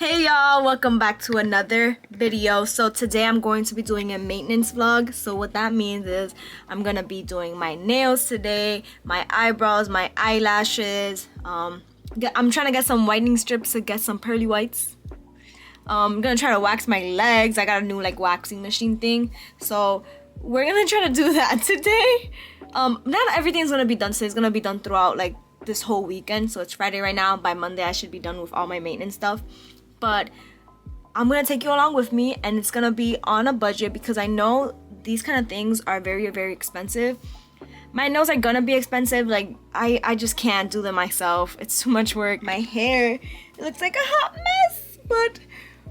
Hey y'all, welcome back to another video. So today I'm going to be doing a maintenance vlog. So what that means is I'm gonna be doing my nails today, my eyebrows, my eyelashes. I'm trying to get some whitening strips to get some pearly whites. I'm gonna try to wax my legs. I got a new waxing machine thing. So we're gonna try to do that today. Not everything's gonna be done today. It's gonna be done throughout this whole weekend. So it's Friday right now. By Monday I should be done with all my maintenance stuff. But I'm gonna take you along with me, and it's gonna be on a budget because I know these kind of things are very, very expensive. My nails are gonna be expensive. I just can't do them myself. It's too much work. My hair, it looks like a hot mess, but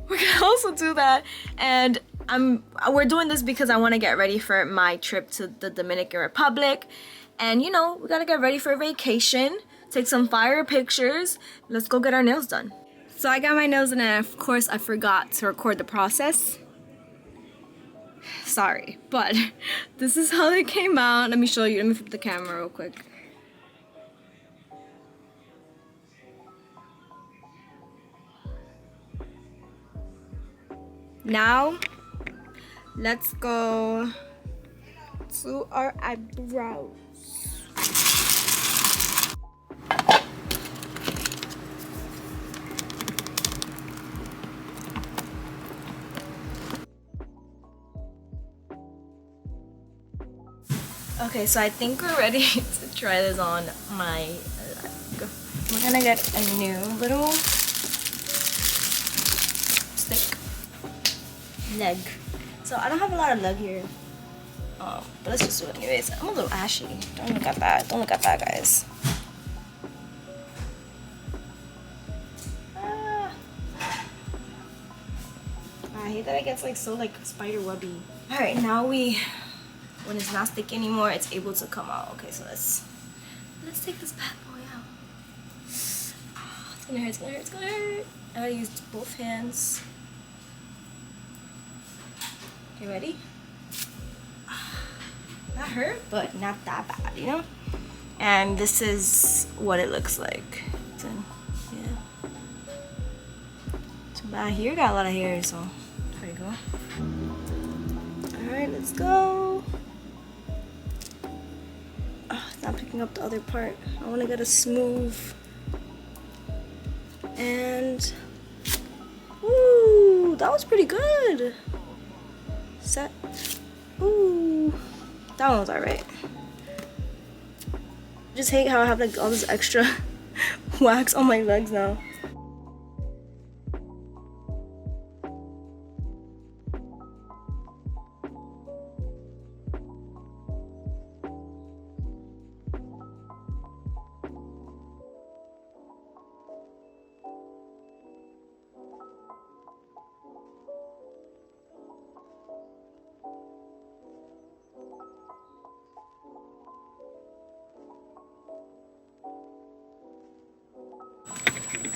we're gonna also do that. And we're doing this because I want to get ready for my trip to the Dominican Republic. And we gotta get ready for a vacation, take some fire pictures. Let's go get our nails done. So I got my nails done, and of course I forgot to record the process. Sorry, but this is how they came out. Let me show you. Let me flip the camera real quick. Now, let's go to our eyebrows. Okay, so I think we're ready to try this on my leg. We're gonna get a new little stick leg. So I don't have a lot of leg here, but let's just do it anyways. I'm a little ashy. Don't look at that. Don't look at that, guys. I hate that it gets so spider webby. All right, now when it's not sticky anymore, it's able to come out. Okay, so let's take this bad boy out. Oh, it's gonna hurt, it's gonna hurt, it's gonna hurt. I gotta use both hands. Okay, ready? That hurt, but not that bad, And this is what it looks like. So, yeah. Too bad here got a lot of hair, so there you go. Alright, let's go. Not picking up the other part. I want to get a smooth. And ooh, that was pretty good. Set. Ooh, that one was alright. Just hate how I have all this extra wax on my legs now.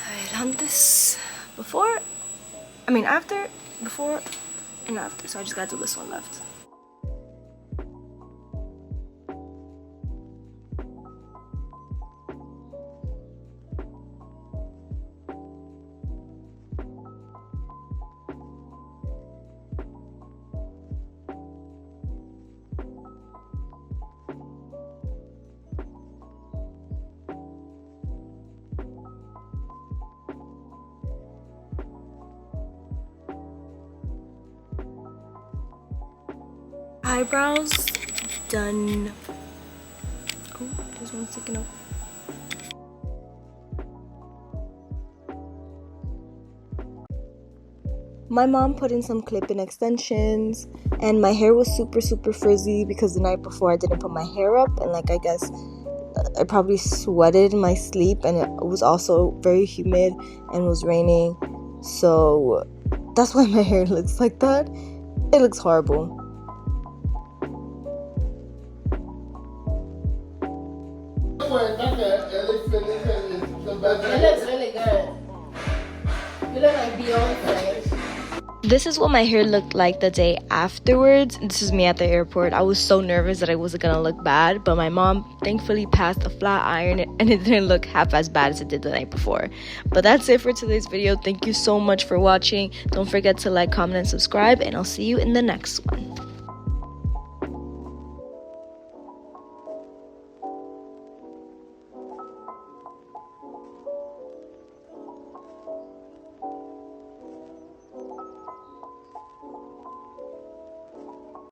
I've done this before, before and after, so I just gotta do this one left. Eyebrows done. Oh, there's one sticking up. My mom put in some clip-in extensions, and my hair was super frizzy because the night before I didn't put my hair up, and I guess I probably sweated in my sleep, and it was also very humid and was raining, so that's why my hair looks like that. It looks horrible. It looks really good. You look like Beyonce. This is what my hair looked like the day afterwards. This is me at the airport. I was so nervous that I wasn't gonna look bad, but my mom thankfully passed a flat iron and it didn't look half as bad as it did the night before. But that's it for today's video. Thank you so much for watching. Don't forget to like, comment, and subscribe, and I'll see you in the next one.